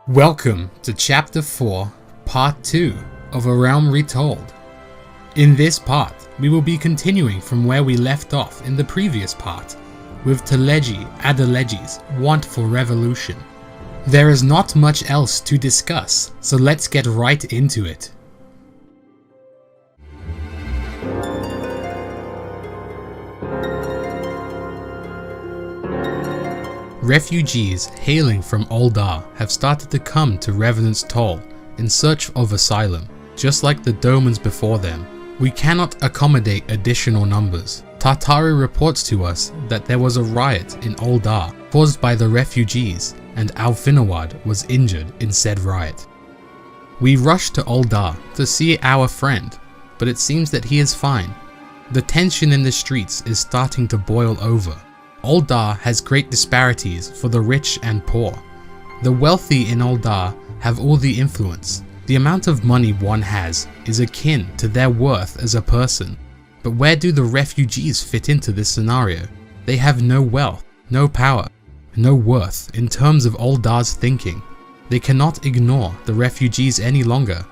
Welcome to Chapter 4, Part 2 of A Realm Retold. In this part, we will be continuing from where we left off in the previous part, with Teleji Adeleji's want for revolution. There is not much else to discuss, so let's get right into it. Refugees hailing from Ul'dah have started to come to Revenant's Toll in search of asylum, just like the Domans before them. We cannot accommodate additional numbers. Tartari reports to us that there was a riot in Ul'dah caused by the refugees, and Alfinawad was injured in said riot. We rush to Ul'dah to see our friend, but it seems that he is fine. The tension in the streets is starting to boil over. Ul'dah has great disparities for the rich and poor. The wealthy in Ul'dah have all the influence. The amount of money one has is akin to their worth as a person. But where do the refugees fit into this scenario? They have no wealth, no power, no worth in terms of Ul'dah's thinking. They cannot ignore the refugees any longer.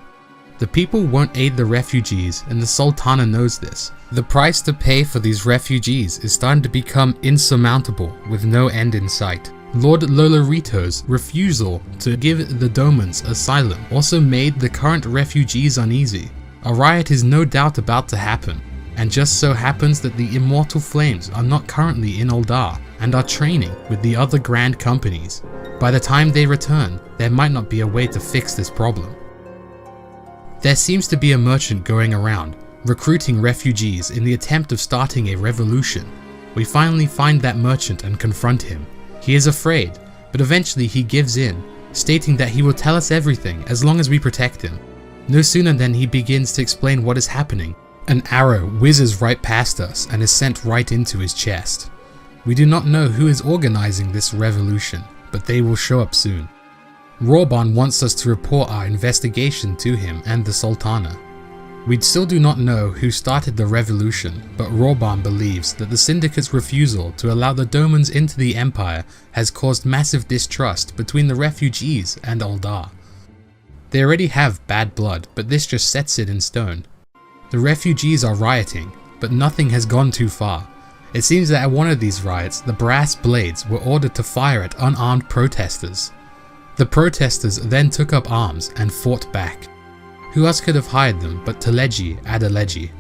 The people won't aid the refugees, and the Sultana knows this. The price to pay for these refugees is starting to become insurmountable with no end in sight. Lord Lolorito's refusal to give the Domans asylum also made the current refugees uneasy. A riot is no doubt about to happen, and just so happens that the Immortal Flames are not currently in Ul'dah and are training with the other grand companies. By the time they return, there might not be a way to fix this problem. There seems to be a merchant going around, recruiting refugees in the attempt of starting a revolution. We finally find that merchant and confront him. He is afraid, but eventually he gives in, stating that he will tell us everything as long as we protect him. No sooner than he begins to explain what is happening, an arrow whizzes right past us and is sent right into his chest. We do not know who is organizing this revolution, but they will show up soon. Reborn wants us to report our investigation to him and the Sultana. We still do not know who started the revolution, but Reborn believes that the Syndicate's refusal to allow the Domans into the Empire has caused massive distrust between the refugees and Ul'dah. They already have bad blood, but this just sets it in stone. The refugees are rioting, but nothing has gone too far. It seems that at one of these riots, the brass blades were ordered to fire at unarmed protesters. The protesters then took up arms and fought back. Who else could have hired them but Teleji Adeleji?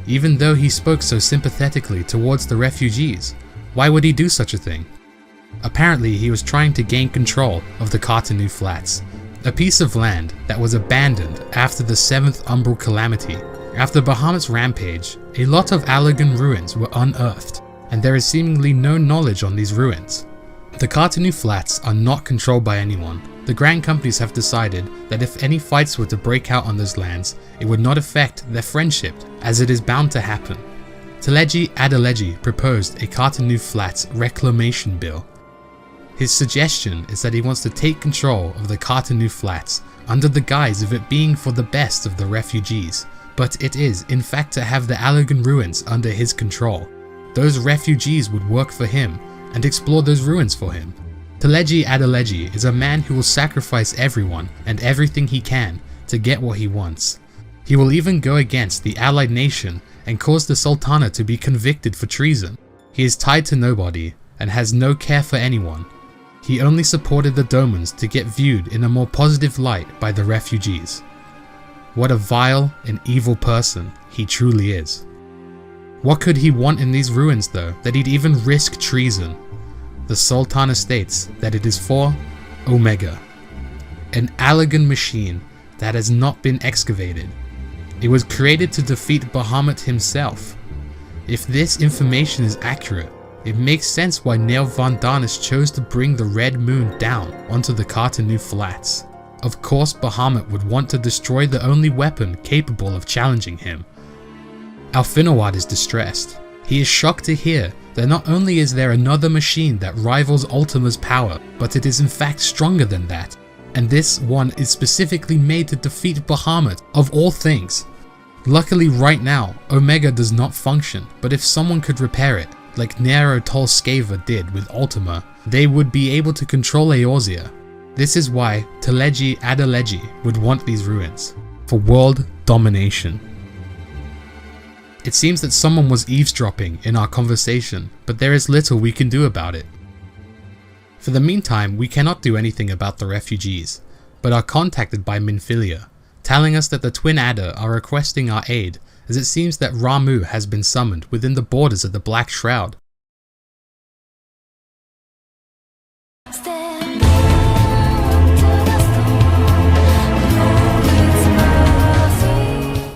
Even though he spoke so sympathetically towards the refugees, why would he do such a thing? Apparently he was trying to gain control of the Kairu Flats, a piece of land that was abandoned after the 7th Umbral Calamity. After Bahamut's rampage, a lot of Allagan ruins were unearthed, and there is seemingly no knowledge on these ruins. The Kairu Flats are not controlled by anyone. The Grand Companies have decided that if any fights were to break out on those lands, it would not affect their friendship, as it is bound to happen. Teleji Adeleji proposed a Kairu Flats reclamation bill. His suggestion is that he wants to take control of the Kairu Flats under the guise of it being for the best of the refugees, but it is in fact to have the Allagan ruins under his control. Those refugees would work for him and explore those ruins for him. Teleji Adeleji is a man who will sacrifice everyone and everything he can to get what he wants. He will even go against the allied nation and cause the Sultana to be convicted for treason. He is tied to nobody and has no care for anyone. He only supported the Domans to get viewed in a more positive light by the refugees. What a vile and evil person he truly is. What could he want in these ruins though, that he'd even risk treason? The Sultana states that it is for Omega, an Allagan machine that has not been excavated. It was created to defeat Bahamut himself. If this information is accurate, it makes sense why Nail Van Darnus chose to bring the Red Moon down onto the Kairu Flats. Of course Bahamut would want to destroy the only weapon capable of challenging him. Alfinawad is distressed. He is shocked to hear that not only is there another machine that rivals Ultima's power, but it is in fact stronger than that, and this one is specifically made to defeat Bahamut of all things. Luckily right now, Omega does not function, but if someone could repair it, like Nero Tolskava did with Ultima, they would be able to control Eorzea. This is why Teleji Adeleji would want these ruins, for world domination. It seems that someone was eavesdropping in our conversation, but there is little we can do about it. For the meantime, we cannot do anything about the refugees, but are contacted by Minfilia, telling us that the Twin Adder are requesting our aid, as it seems that Ramuh has been summoned within the borders of the Black Shroud.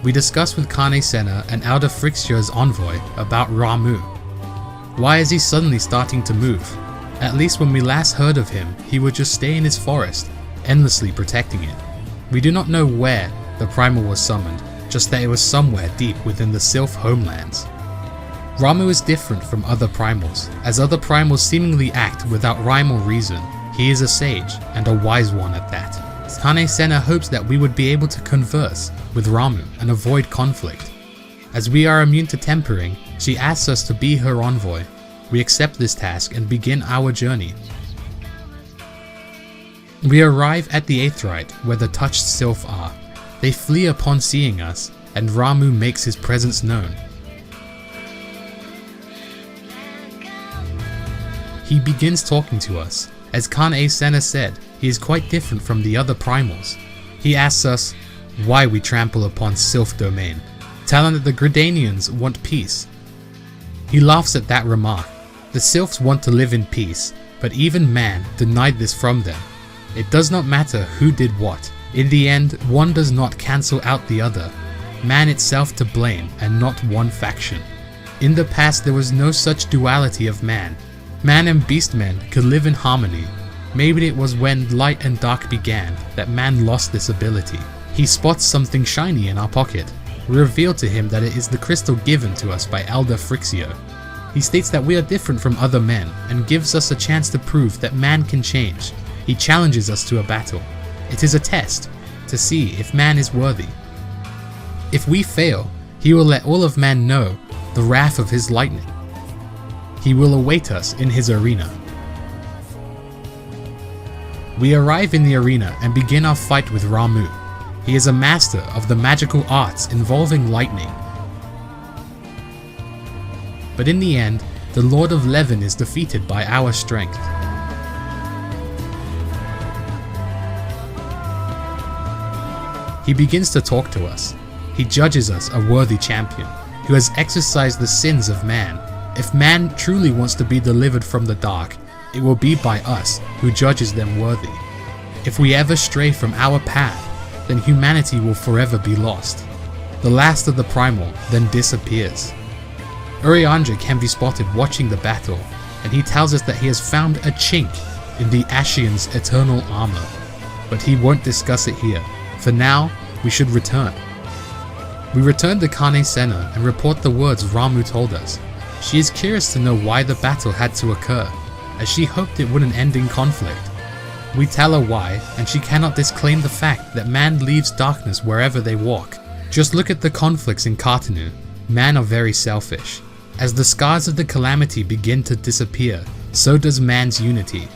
We discuss with Kane Senna and Ul'dah Frixio's envoy about Ramuh. Why is he suddenly starting to move? At least when we last heard of him, he would just stay in his forest, endlessly protecting it. We do not know where the primal was summoned, just that it was somewhere deep within the Sylph homelands. Ramuh is different from other primals, as other primals seemingly act without rhyme or reason. He is a sage, and a wise one at that. Kane Senna hopes that we would be able to converse with Ramuh and avoid conflict. As we are immune to tempering, she asks us to be her envoy. We accept this task and begin our journey. We arrive at the Aetheryte where the touched Sylph are. They flee upon seeing us, and Ramuh makes his presence known. He begins talking to us. As Kane Senna said, he is quite different from the other primals. He asks us why we trample upon Sylph domain, telling that the Gridanians want peace. He laughs at that remark. The Sylphs want to live in peace, but even man denied this from them. It does not matter who did what. In the end, one does not cancel out the other. Man itself to blame and not one faction. In the past there was no such duality of man. Man and beastmen could live in harmony. Maybe it was when light and dark began that man lost this ability. He spots something shiny in our pocket. We reveal to him that it is the crystal given to us by Ul'dah Frixio. He states that we are different from other men and gives us a chance to prove that man can change. He challenges us to a battle. It is a test to see if man is worthy. If we fail, he will let all of man know the wrath of his lightning. He will await us in his arena. We arrive in the arena and begin our fight with Ramuh. He is a master of the magical arts involving lightning. But in the end, the Lord of Levin is defeated by our strength. He begins to talk to us. He judges us a worthy champion, who has exorcised the sins of man. If man truly wants to be delivered from the dark, it will be by us who judges them worthy. If we ever stray from our path, then humanity will forever be lost. The last of the primal then disappears. Urianger can be spotted watching the battle, and he tells us that he has found a chink in the Ashian's eternal armor. But he won't discuss it here. For now, we should return. We return to Kane Senna and report the words Ramuh told us. She is curious to know why the battle had to occur, as she hoped it wouldn't end in conflict. We tell her why, and she cannot disclaim the fact that man leaves darkness wherever they walk. Just look at the conflicts in Kartanu. Man are very selfish. As the scars of the calamity begin to disappear, so does man's unity.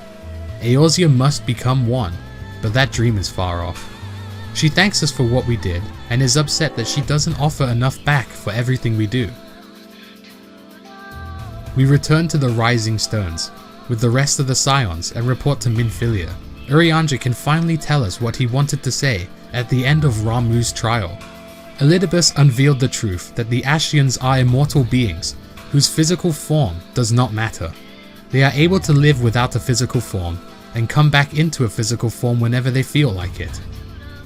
Eorzea must become one, but that dream is far off. She thanks us for what we did, and is upset that she doesn't offer enough back for everything we do. We return to the Rising Stones with the rest of the Scions and report to Minfilia. Urianger can finally tell us what he wanted to say at the end of Ramuh's trial. Elidibus unveiled the truth that the Ashians are immortal beings whose physical form does not matter. They are able to live without a physical form and come back into a physical form whenever they feel like it.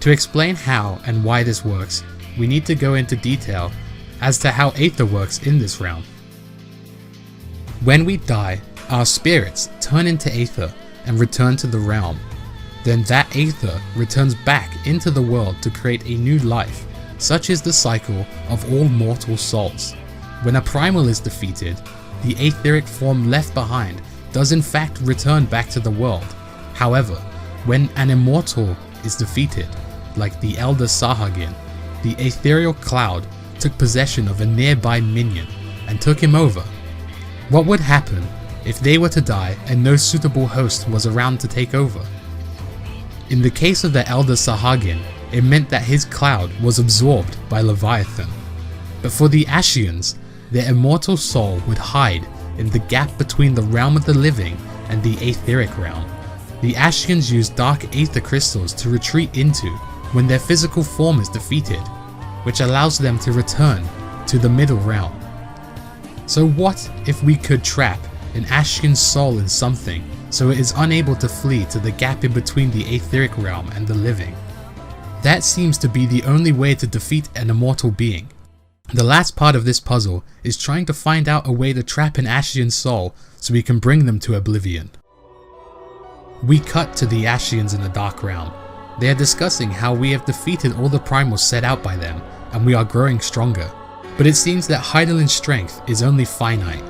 To explain how and why this works, we need to go into detail as to how Aether works in this realm. When we die, our spirits turn into Aether and return to the realm. Then that Aether returns back into the world to create a new life. Such is the cycle of all mortal souls. When a primal is defeated, the aetheric form left behind does in fact return back to the world. However, when an immortal is defeated, like the Elder Sahagin, the ethereal cloud took possession of a nearby minion and took him over. What would happen if they were to die and no suitable host was around to take over? In the case of the Elder Sahagin, it meant that his cloud was absorbed by Leviathan. But for the Ascians, their immortal soul would hide in the gap between the realm of the living and the aetheric realm. The Ascians use dark aether crystals to retreat into when their physical form is defeated, which allows them to return to the middle realm. So what if we could trap an Ascian soul in something so it is unable to flee to the gap in between the aetheric realm and the living? That seems to be the only way to defeat an immortal being. The last part of this puzzle is trying to find out a way to trap an Ascian soul so we can bring them to oblivion. We cut to the Ascians in the Dark Realm. They are discussing how we have defeated all the primals set out by them and we are growing stronger. But it seems that Hydaelyn's strength is only finite.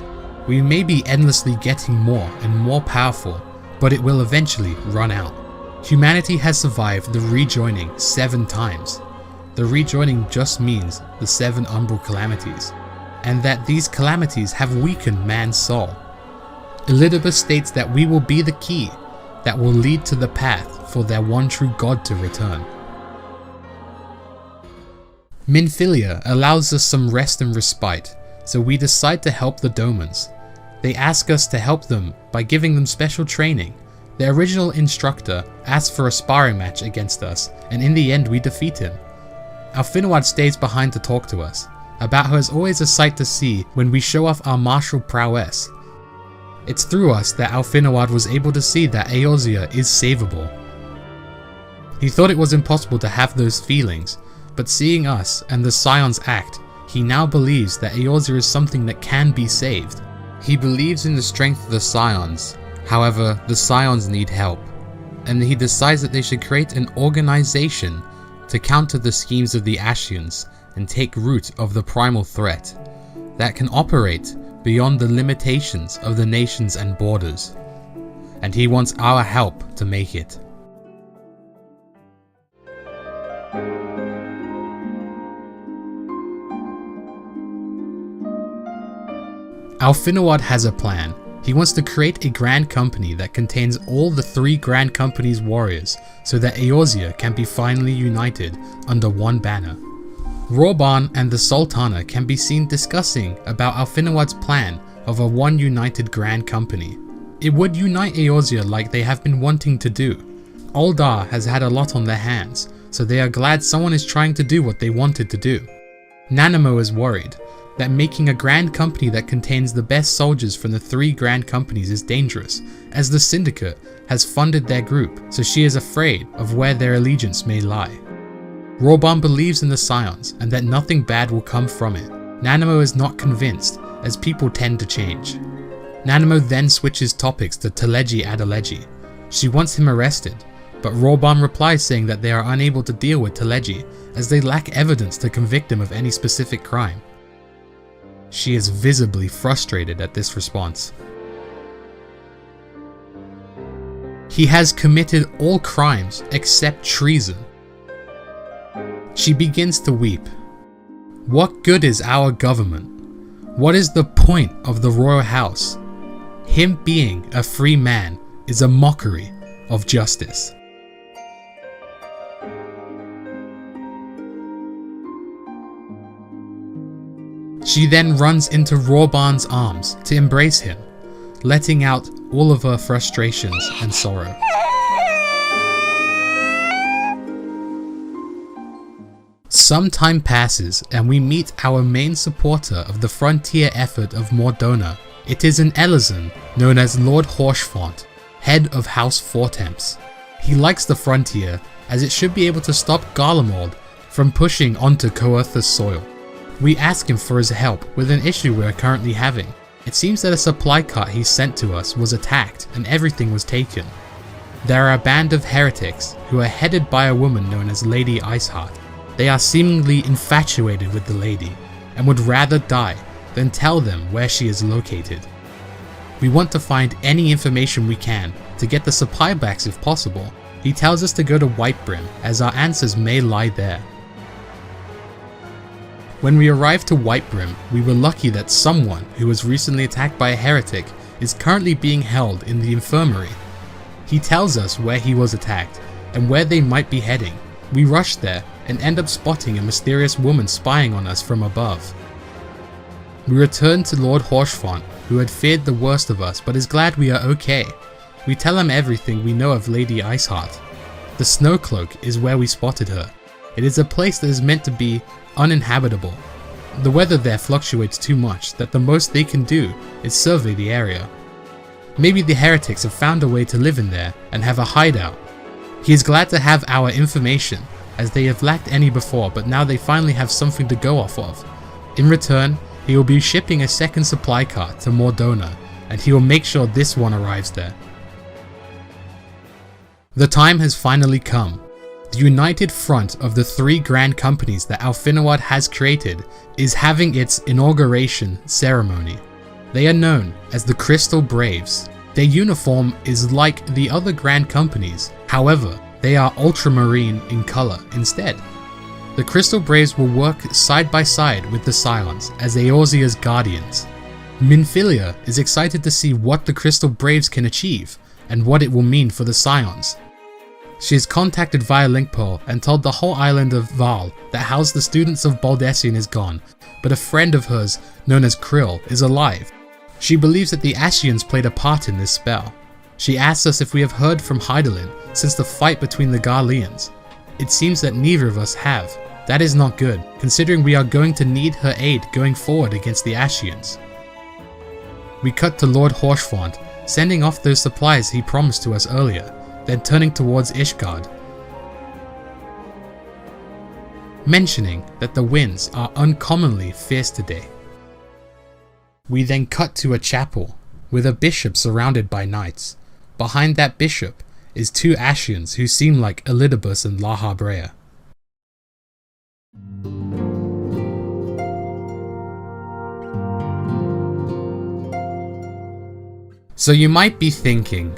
We may be endlessly getting more and more powerful, but it will eventually run out. Humanity has survived the rejoining 7 times. The rejoining just means the 7 umbral calamities, and that these calamities have weakened man's soul. Elidibus states that we will be the key that will lead to the path for their one true God to return. Minfilia allows us some rest and respite, so we decide to help the Domans. They ask us to help them by giving them special training. The original instructor asks for a sparring match against us, and in the end we defeat him. Alfinawad stays behind to talk to us. About her is always a sight to see when we show off our martial prowess. It's through us that Alfinawad was able to see that Eorzea is savable. He thought it was impossible to have those feelings, but seeing us and the Scions act, he now believes that Eorzea is something that can be saved. He believes in the strength of the Scions, however the Scions need help, and he decides that they should create an organization to counter the schemes of the Ascians and take root of the primal threat that can operate beyond the limitations of the nations and borders, and he wants our help to make it. Alfinawad has a plan. He wants to create a grand company that contains all the 3 grand company's warriors so that Eorzea can be finally united under one banner. Reborn and the Sultana can be seen discussing about Alfinawad's plan of a one united grand company. It would unite Eorzea like they have been wanting to do. Ul'dah has had a lot on their hands, so they are glad someone is trying to do what they wanted to do. Nanamo is worried that making a grand company that contains the best soldiers from the 3 grand companies is dangerous, as the Syndicate has funded their group, so she is afraid of where their allegiance may lie. Reborn believes in the Scions and that nothing bad will come from it. Nanamo is not convinced, as people tend to change. Nanamo then switches topics to Teleji Adeleji. She wants him arrested, but Reborn replies saying that they are unable to deal with Teleji as they lack evidence to convict him of any specific crime. She is visibly frustrated at this response. He has committed all crimes except treason. She begins to weep. What good is our government? What is the point of the royal house? Him being a free man is a mockery of justice. She then runs into Reborn's arms to embrace him, letting out all of her frustrations and sorrow. Some time passes and we meet our main supporter of the frontier effort of Mordona. It is an Elizan known as Lord Horshfont, head of House Fortemps. He likes the frontier as it should be able to stop Garlemald from pushing onto Coerthas soil. We ask him for his help with an issue we are currently having. It seems that a supply cart he sent to us was attacked and everything was taken. There are a band of heretics who are headed by a woman known as Lady Iceheart. They are seemingly infatuated with the lady and would rather die than tell them where she is located. We want to find any information we can to get the supply backs if possible. He tells us to go to Whitebrim as our answers may lie there. When we arrived to Whitebrim, we were lucky that someone who was recently attacked by a heretic is currently being held in the infirmary. He tells us where he was attacked and where they might be heading. We rush there and end up spotting a mysterious woman spying on us from above. We return to Lord Horshfont, who had feared the worst of us but is glad we are okay. We tell him everything we know of Lady Iceheart. The Snowcloak is where we spotted her. It is a place that is meant to be uninhabitable. The weather there fluctuates too much that the most they can do is survey the area. Maybe the heretics have found a way to live in there and have a hideout. He is glad to have our information, as they have lacked any before, but now they finally have something to go off of. In return, he will be shipping a second supply cart to Mordona, and he will make sure this one arrives there. The time has finally come. The united front of the 3 grand companies that Alfinawad has created is having its inauguration ceremony. They are known as the Crystal Braves. Their uniform is like the other grand companies, however, they are ultramarine in color instead. The Crystal Braves will work side by side with the Scions as Eorzea's guardians. Minfilia is excited to see what the Crystal Braves can achieve and what it will mean for the Scions. She is contacted via Linkpole and told the whole island of Val that housed the students of Baldessian is gone, but a friend of hers, known as Krill, is alive. She believes that the Ascians played a part in this spell. She asks us if we have heard from Hydaelyn since the fight between the Garleans. It seems that neither of us have. That is not good, considering we are going to need her aid going forward against the Ascians. We cut to Lord Horshfont, sending off those supplies he promised to us earlier, then turning towards Ishgard, mentioning that the winds are uncommonly fierce today. We then cut to a chapel, with a bishop surrounded by knights. Behind that bishop is 2 Ascians who seem like Elidibus and Laha Brea. So you might be thinking,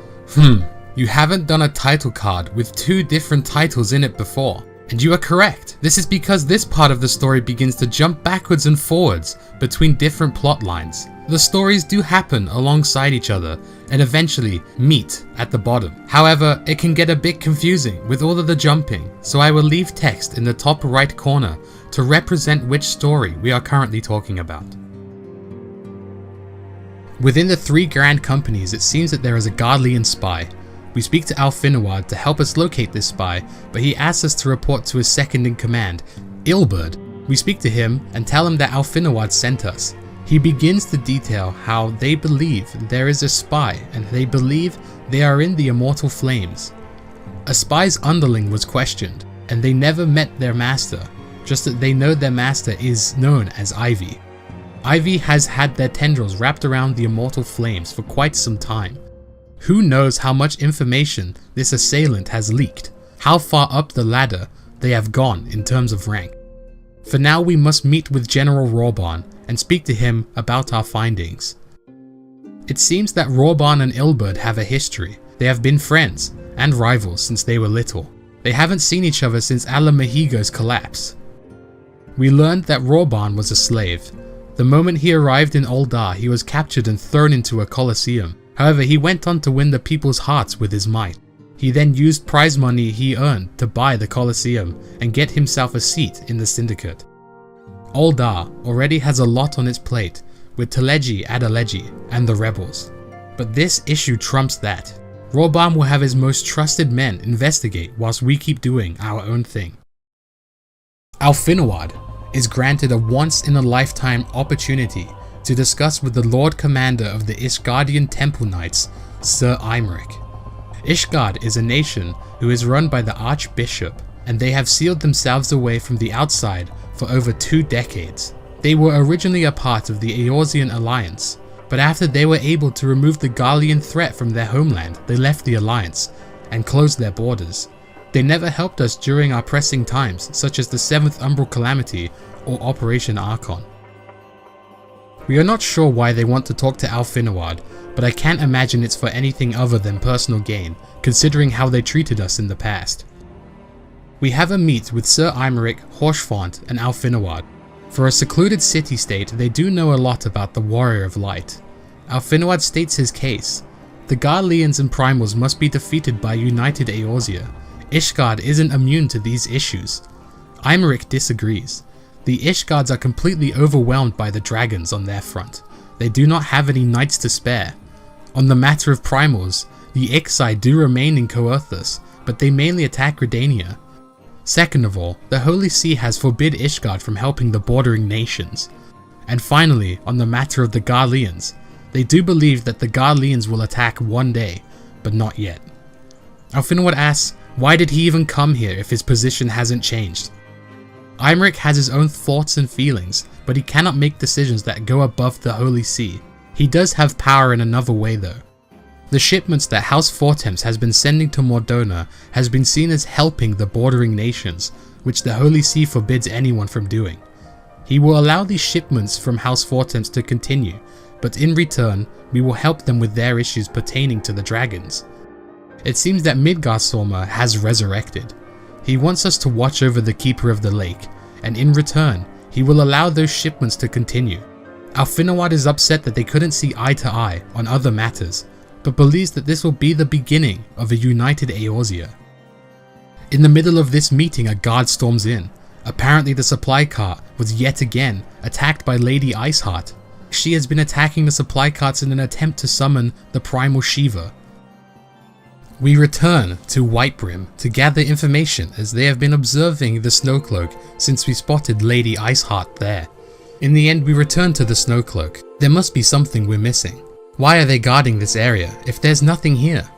you haven't done a title card with 2 different titles in it before. And you are correct. This is because this part of the story begins to jump backwards and forwards between different plot lines. The stories do happen alongside each other and eventually meet at the bottom. However, it can get a bit confusing with all of the jumping, so I will leave text in the top right corner to represent which story we are currently talking about. Within the 3 grand companies, it seems that there is a Garlean Spy. We speak to Alfinawad to help us locate this spy, but he asks us to report to his second in command, Ilberd. We speak to him and tell him that Alfinawad sent us. He begins to detail how they believe there is a spy and they believe they are in the immortal flames. A spy's underling was questioned, and they never met their master, just that they know their master is known as Ivy. Ivy has had their tendrils wrapped around the immortal flames for quite some time. Who knows how much information this assailant has leaked, how far up the ladder they have gone in terms of rank. For now we must meet with General Reborn and speak to him about our findings. It seems that Reborn and Ilberd have a history. They have been friends and rivals since they were little. They haven't seen each other since Alamahigo's collapse. We learned that Reborn was a slave. The moment he arrived in Ul'dah, he was captured and thrown into a coliseum. However, he went on to win the people's hearts with his might. He then used prize money he earned to buy the Colosseum and get himself a seat in the Syndicate. Ul'dah already has a lot on its plate with Teleji Adeleji and the rebels. But this issue trumps that. Reborn will have his most trusted men investigate whilst we keep doing our own thing. Alfinawad is granted a once-in-a-lifetime opportunity to discuss with the Lord Commander of the Ishgardian Temple Knights, Sir Imric. Ishgard is a nation who is run by the Archbishop, and they have sealed themselves away from the outside for over 2 decades. They were originally a part of the Eorzean Alliance, but after they were able to remove the Garlean threat from their homeland, they left the Alliance and closed their borders. They never helped us during our pressing times, such as the 7th Umbral Calamity or Operation Archon. We are not sure why they want to talk to Alfinawad, but I can't imagine it's for anything other than personal gain, considering how they treated us in the past. We have a meet with Sir Imric, Horshfont, and Alfinawad. For a secluded city-state, they do know a lot about the Warrior of Light. Alfinawad states his case. The Garleans and Primals must be defeated by united Eorzea. Ishgard isn't immune to these issues. Imeric disagrees. The Ishgards are completely overwhelmed by the dragons on their front. They do not have any knights to spare. On the matter of primals, the Ixai do remain in Coerthus, but they mainly attack Redania. Second of all, the Holy See has forbid Ishgard from helping the bordering nations. And finally, on the matter of the Garleans, they do believe that the Garleans will attack one day, but not yet. Alfinawad asks, why did he even come here if his position hasn't changed? Imeric has his own thoughts and feelings, but he cannot make decisions that go above the Holy See. He does have power in another way though. The shipments that House Fortemps has been sending to Mordona has been seen as helping the bordering nations, which the Holy See forbids anyone from doing. He will allow these shipments from House Fortemps to continue, but in return, we will help them with their issues pertaining to the dragons. It seems that Midgardsormr has resurrected. He wants us to watch over the Keeper of the Lake, and in return, he will allow those shipments to continue. Alfinawad is upset that they couldn't see eye to eye on other matters, but believes that this will be the beginning of a united Eorzea. In the middle of this meeting, a guard storms in. Apparently the supply cart was yet again attacked by Lady Iceheart. She has been attacking the supply carts in an attempt to summon the primal Shiva. We return to Whitebrim to gather information as they have been observing the Snowcloak since we spotted Lady Iceheart there. In the end, we return to the Snowcloak. There must be something we're missing. Why are they guarding this area if there's nothing here?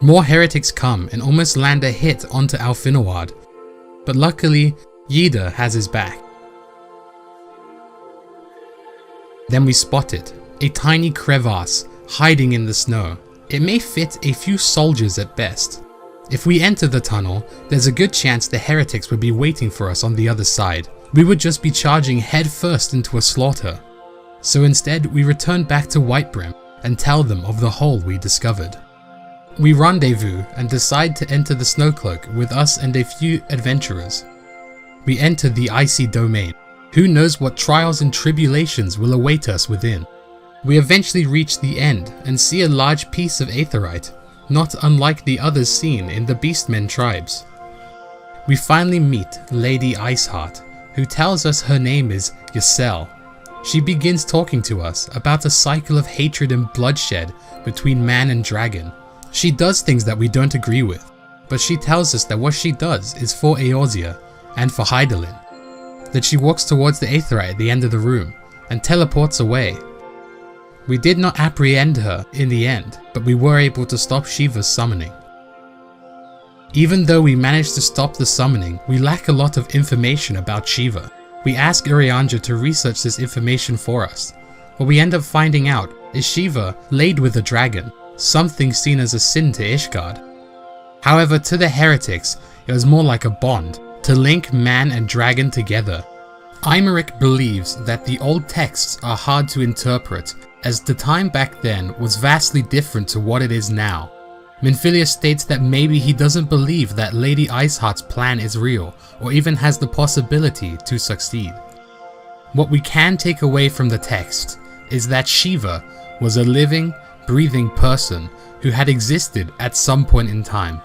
More heretics come and almost land a hit onto Alfinawad, but luckily Yida has his back. Then we spot it, a tiny crevasse hiding in the snow. It may fit a few soldiers at best. If we enter the tunnel, there's a good chance the heretics would be waiting for us on the other side. We would just be charging headfirst into a slaughter. So instead, we return back to Whitebrim and tell them of the hole we discovered. We rendezvous and decide to enter the Snowcloak with us and a few adventurers. We enter the icy domain. Who knows what trials and tribulations will await us within. We eventually reach the end and see a large piece of aetheryte, not unlike the others seen in the Beastmen tribes. We finally meet Lady Iceheart, who tells us her name is Ysel. She begins talking to us about a cycle of hatred and bloodshed between man and dragon. She does things that we don't agree with, but she tells us that what she does is for Eorzea and for Hydaelyn. That she walks towards the aetheryte at the end of the room and teleports away. We did not apprehend her in the end, but we were able to stop Shiva's summoning. Even though we managed to stop the summoning, we lack a lot of information about Shiva. We ask Urianger to research this information for us. What we end up finding out is Shiva laid with a dragon, something seen as a sin to Ishgard. However, to the heretics, it was more like a bond, to link man and dragon together. Imeric believes that the old texts are hard to interpret, as the time back then was vastly different to what it is now. Minfilia states that maybe he doesn't believe that Lady Iceheart's plan is real, or even has the possibility to succeed. What we can take away from the text is that Shiva was a living, breathing person who had existed at some point in time.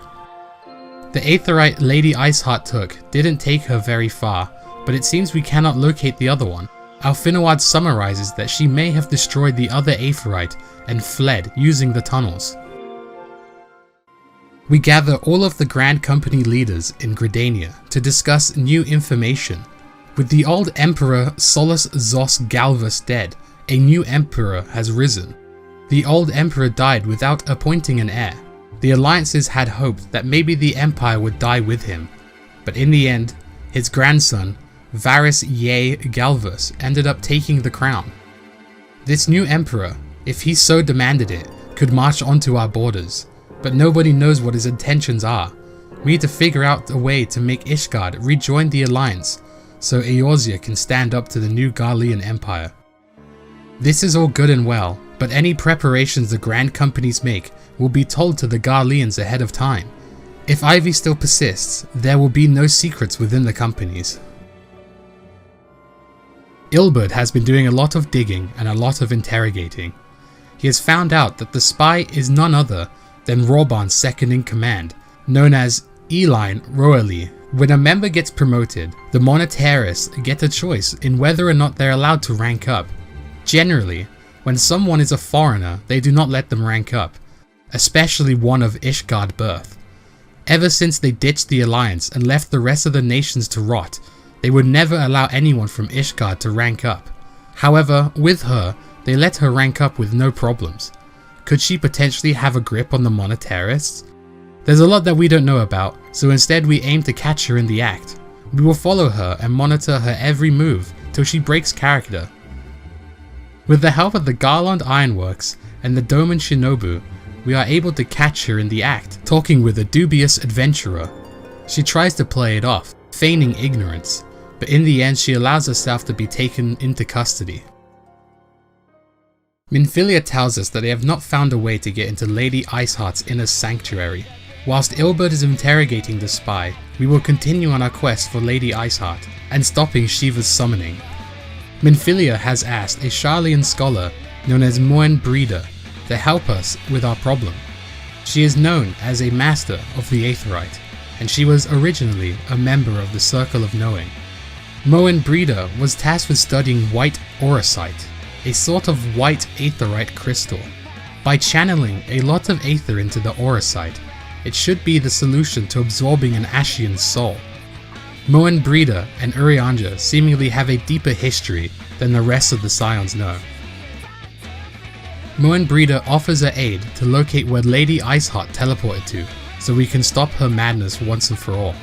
The aetheryte Lady Iceheart took didn't take her very far, but it seems we cannot locate the other one. Alfinawad summarizes that she may have destroyed the other aetheryte and fled using the tunnels. We gather all of the Grand Company leaders in Gridania to discuss new information. With the old Emperor Solus Zos Galvus dead, a new Emperor has risen. The old Emperor died without appointing an heir. The alliances had hoped that maybe the Empire would die with him, but in the end, his grandson, Varys Ye Galvus, ended up taking the crown. This new Emperor, if he so demanded it, could march onto our borders, but nobody knows what his intentions are. We need to figure out a way to make Ishgard rejoin the alliance, so Eorzea can stand up to the new Garlean Empire. This is all good and well, but any preparations the Grand Companies make will be told to the Garleans ahead of time. If Ivy still persists, there will be no secrets within the companies. Ilberd has been doing a lot of digging and a lot of interrogating. He has found out that the spy is none other than Roban's second in command, known as Eline Roali. When a member gets promoted, the monetarists get a choice in whether or not they're allowed to rank up. Generally, when someone is a foreigner, they do not let them rank up, especially one of Ishgard birth. Ever since they ditched the alliance and left the rest of the nations to rot, they would never allow anyone from Ishgard to rank up. However, with her, they let her rank up with no problems. Could she potentially have a grip on the monetarists? There's a lot that we don't know about, so instead we aim to catch her in the act. We will follow her and monitor her every move till she breaks character. With the help of the Garland Ironworks and the Doman Shinobu, we are able to catch her in the act, talking with a dubious adventurer. She tries to play it off, feigning ignorance, but in the end she allows herself to be taken into custody. Minfilia tells us that they have not found a way to get into Lady Iceheart's inner sanctuary. Whilst Ilbert is interrogating the spy, we will continue on our quest for Lady Iceheart and stopping Shiva's summoning. Minfilia has asked a Sharlayan scholar known as Moen Breeder to help us with our problem. She is known as a master of the Aetheryte, and she was originally a member of the Circle of Knowing. Moen Breeder was tasked with studying white auracite, a sort of white aetherite crystal. By channeling a lot of aether into the auracite, it should be the solution to absorbing an Ashian's soul. Moen Breeder and Urianger seemingly have a deeper history than the rest of the Scions know. Moen Breeder offers her aid to locate where Lady Iceheart teleported to, so we can stop her madness once and for all.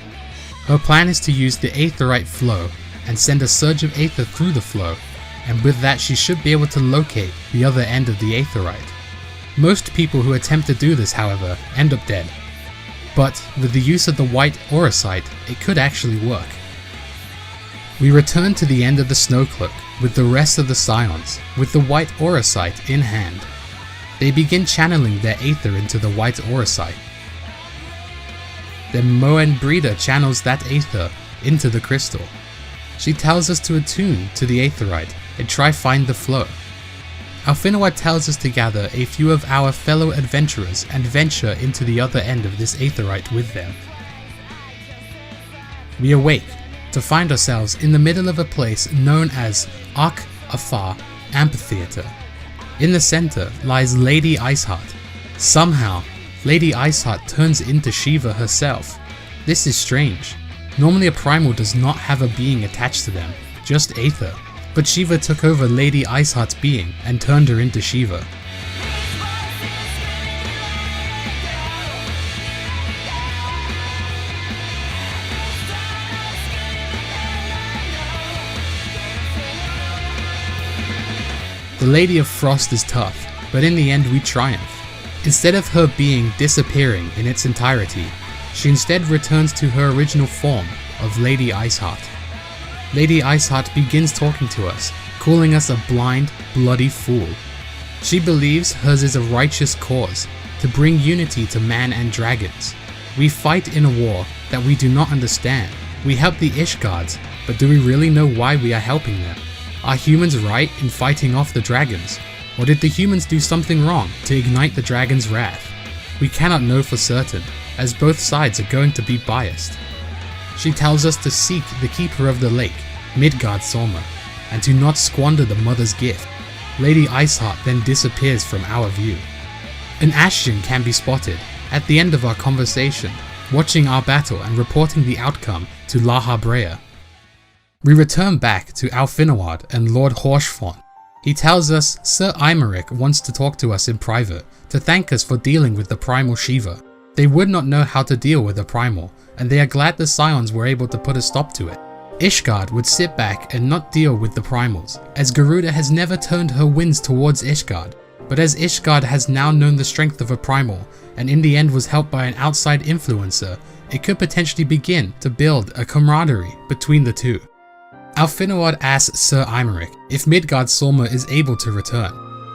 Her plan is to use the aetherite flow and send a surge of aether through the flow, and with that she should be able to locate the other end of the aetherite. Most people who attempt to do this, however, end up dead. But with the use of the white auracite, it could actually work. We return to the end of the Snowcloak with the rest of the Scions, with the white auracite in hand. They begin channeling their aether into the white auracite. Then Moen Breeder channels that aether into the crystal. She tells us to attune to the aetherite and try find the flow. Alfinawad tells us to gather a few of our fellow adventurers and venture into the other end of this aetherite with them. We awake to find ourselves in the middle of a place known as Afar Amphitheater. In the center lies Lady Iceheart. Somehow, Lady Iceheart turns into Shiva herself. This is strange. Normally a primal does not have a being attached to them, just aether. But Shiva took over Lady Iceheart's being and turned her into Shiva. The Lady of Frost is tough, but in the end we triumph. Instead of her being disappearing in its entirety, she instead returns to her original form of Lady Iceheart. Lady Iceheart begins talking to us, calling us a blind, bloody fool. She believes hers is a righteous cause, to bring unity to man and dragons. We fight in a war that we do not understand. We help the Ishgards, but do we really know why we are helping them? Are humans right in fighting off the dragons? Or did the humans do something wrong to ignite the dragon's wrath? We cannot know for certain, as both sides are going to be biased. She tells us to seek the Keeper of the Lake, Midgard Solmer, and to not squander the Mother's gift. Lady Iceheart then disappears from our view. An Ashian can be spotted at the end of our conversation, watching our battle and reporting the outcome to Laha Brea. We return back to Alfinawad and Lord Horshfon. He tells us Sir Imeric wants to talk to us in private to thank us for dealing with the primal Shiva. They would not know how to deal with the primal, and they are glad the Scions were able to put a stop to it. Ishgard would sit back and not deal with the primals, as Garuda has never turned her winds towards Ishgard. But as Ishgard has now known the strength of a primal, and in the end was helped by an outside influencer, it could potentially begin to build a camaraderie between the two. Alfinawad asks Sir Imeric if Midgard Solmer is able to return.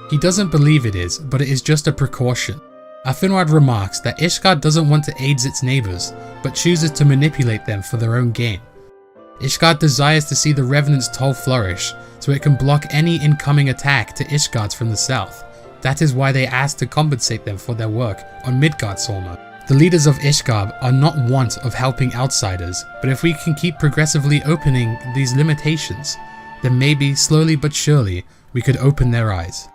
He doesn't believe it is, but it is just a precaution. Alfinawad remarks that Ishgard doesn't want to aid its neighbours, but chooses to manipulate them for their own gain. Ishgard desires to see the Revenant's toll flourish, so it can block any incoming attack to Ishgards from the south. That is why they ask to compensate them for their work on Midgard Solmer. The leaders of Ishgard are not want of helping outsiders, but if we can keep progressively opening these limitations, then maybe, slowly but surely, we could open their eyes.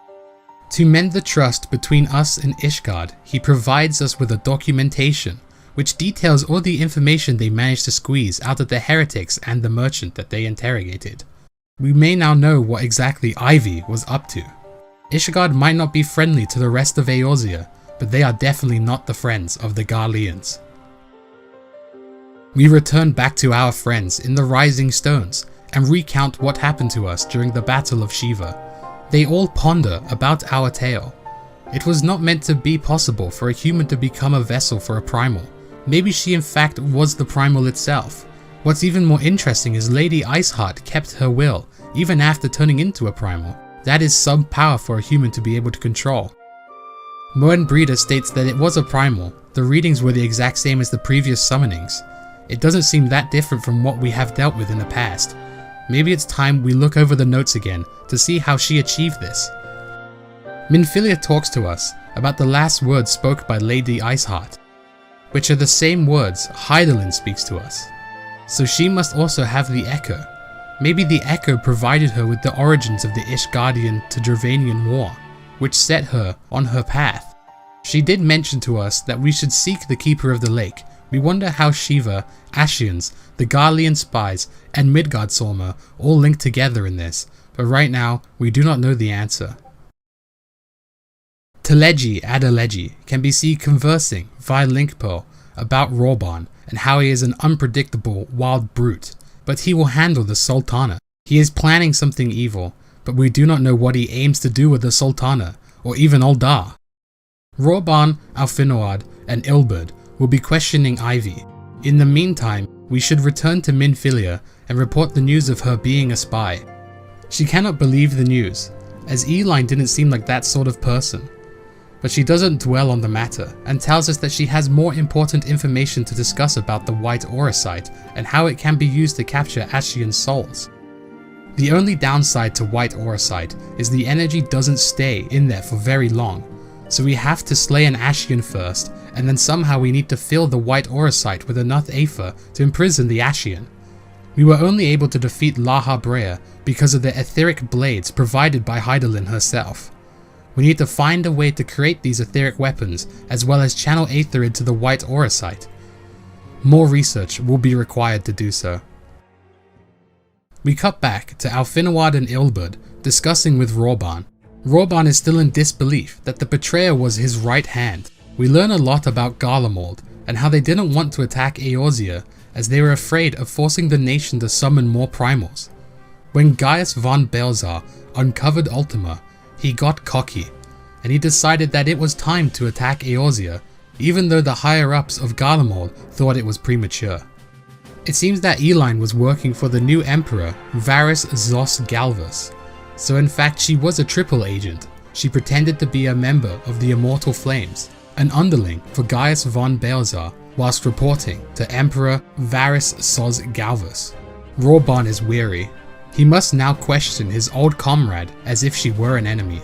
To mend the trust between us and Ishgard, he provides us with a documentation which details all the information they managed to squeeze out of the heretics and the merchant that they interrogated. We may now know what exactly Ivy was up to. Ishgard might not be friendly to the rest of Eorzea, but they are definitely not the friends of the Garleans. We return back to our friends in the Rising Stones and recount what happened to us during the Battle of Shiva. They all ponder about our tale. It was not meant to be possible for a human to become a vessel for a primal. Maybe she in fact was the primal itself. What's even more interesting is Lady Iceheart kept her will, even after turning into a primal. That is some power for a human to be able to control. Moen Breeder states that it was a primal. The readings were the exact same as the previous summonings. It doesn't seem that different from what we have dealt with in the past. Maybe it's time we look over the notes again to see how she achieved this. Minfilia talks to us about the last words spoke by Lady Iceheart, which are the same words Hydaelyn speaks to us. So she must also have the Echo. Maybe the Echo provided her with the origins of the Ishgardian to Dravanian War, which set her on her path. She did mention to us that we should seek the Keeper of the Lake. We wonder how Shiva, Ashians, the Garlean Spies, and Midgardsormr all link together in this, but right now we do not know the answer. Teleji Adeleji can be seen conversing via Linkpearl about Reborn and how he is an unpredictable wild brute, but he will handle the Sultana. He is planning something evil, but we do not know what he aims to do with the Sultana, or even Ul'dah. Reborn, Alfinoad, and Ilberd will be questioning Ivy. In the meantime, we should return to Minfilia and report the news of her being a spy. She cannot believe the news, as Eline didn't seem like that sort of person. But she doesn't dwell on the matter, and tells us that she has more important information to discuss about the White Auracite and how it can be used to capture Ashian souls. The only downside to White Auracite is the energy doesn't stay in there for very long, so we have to slay an Ashian first, and then somehow we need to fill the White Auracite with enough Aether to imprison the Ashian. We were only able to defeat Laha Brea because of the etheric blades provided by Hydaelyn herself. We need to find a way to create these etheric weapons as well as channel Aether into the White Auracite. More research will be required to do so. We cut back to Alfinoad and Ilberd discussing with Reborn. Reborn is still in disbelief that the betrayer was his right hand. We learn a lot about Garlemald and how they didn't want to attack Eorzea as they were afraid of forcing the nation to summon more primals. When Gaius von Belzar uncovered Ultima, he got cocky, and he decided that it was time to attack Eorzea, even though the higher-ups of Garlemald thought it was premature. It seems that Eline was working for the new emperor, Varys Zos Galvus, so in fact she was a triple agent. She pretended to be a member of the Immortal Flames, an underling for Gaius von Belzar, whilst reporting to Emperor Varys Zos Galvus. Reborn is weary. He must now question his old comrade as if she were an enemy.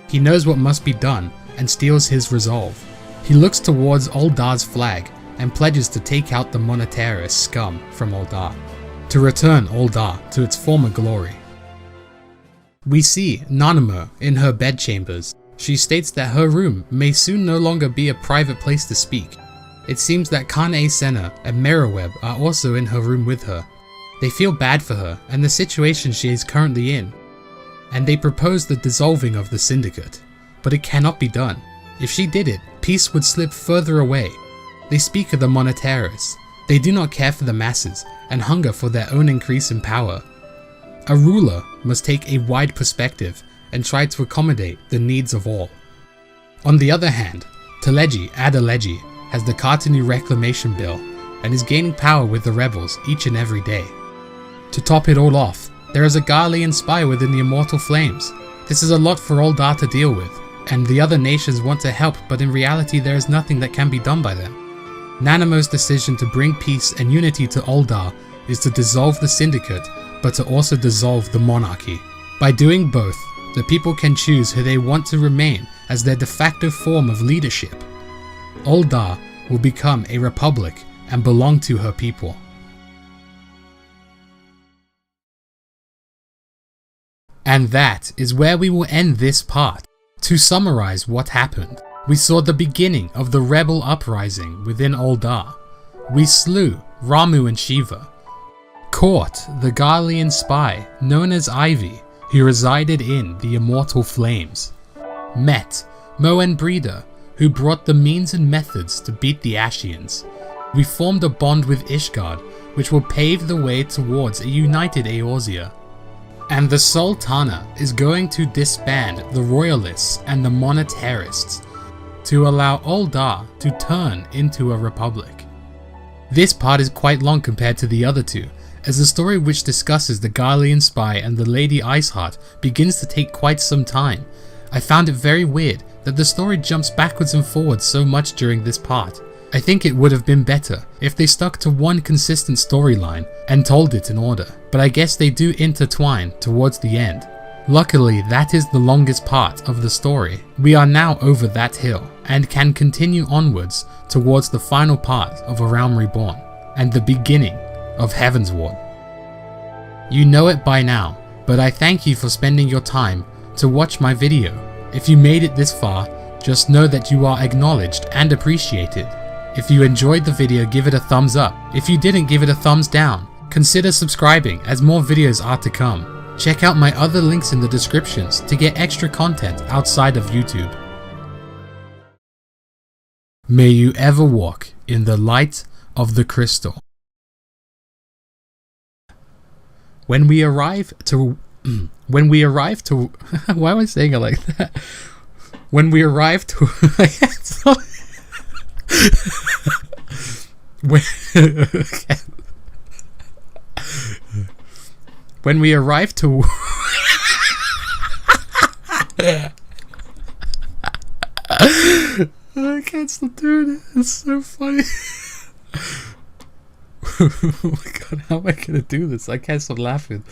He knows what must be done and steals his resolve. He looks towards Ul'dah's flag and pledges to take out the Monetarist scum from Ul'dah, to return Ul'dah to its former glory. We see Nanamo in her bedchambers. She states that her room may soon no longer be a private place to speak. It seems that Kane Senna and Merriweb are also in her room with her. They feel bad for her and the situation she is currently in, and they propose the dissolving of the syndicate, but it cannot be done. If she did it, peace would slip further away. They speak of the Monetarists. They do not care for the masses and hunger for their own increase in power. A ruler must take a wide perspective and try to accommodate the needs of all. On the other hand, Teleji Adeleji has the Cartony Reclamation Bill and is gaining power with the rebels each and every day. To top it all off, there is a Garlean Spy within the Immortal Flames. This is a lot for Ul'dah to deal with, and the other nations want to help, but in reality there is nothing that can be done by them. Nanamo's decision to bring peace and unity to Ul'dah is to dissolve the syndicate, but to also dissolve the monarchy. By doing both, the people can choose who they want to remain as their de facto form of leadership. Ul'dah will become a republic and belong to her people. And that is where we will end this part. To summarize what happened, we saw the beginning of the rebel uprising within Ul'dah. We slew Ramuh and Shiva, caught the Garlean Spy known as Ivy, who resided in the Immortal Flames, met Mo and Breeder, who brought the means and methods to beat the Ashians. We formed a bond with Ishgard, which will pave the way towards a united Eorzea. And the Sultana is going to disband the Royalists and the Monetarists to allow Ul'dah to turn into a republic. This part is quite long compared to the other two, as the story which discusses the Garlean Spy and the Lady Iceheart begins to take quite some time. I found it very weird that the story jumps backwards and forwards so much during this part. I think it would have been better if they stuck to one consistent storyline and told it in order, but I guess they do intertwine towards the end. Luckily, that is the longest part of the story. We are now over that hill and can continue onwards towards the final part of A Realm Reborn and the beginning of Heavensward. You know it by now, but I thank you for spending your time to watch my video. If you made it this far, just know that you are acknowledged and appreciated. If you enjoyed the video, give it a thumbs up. If you didn't, give it a thumbs down. Consider subscribing as more videos are to come. Check out my other links in the descriptions to get extra content outside of YouTube. May you ever walk in the light of the crystal. When we arrive to why am I saying it like that? When we arrive to when we arrive to I can't stop doing it. It's so funny. Oh my god, how am I gonna do this? I can't stop laughing.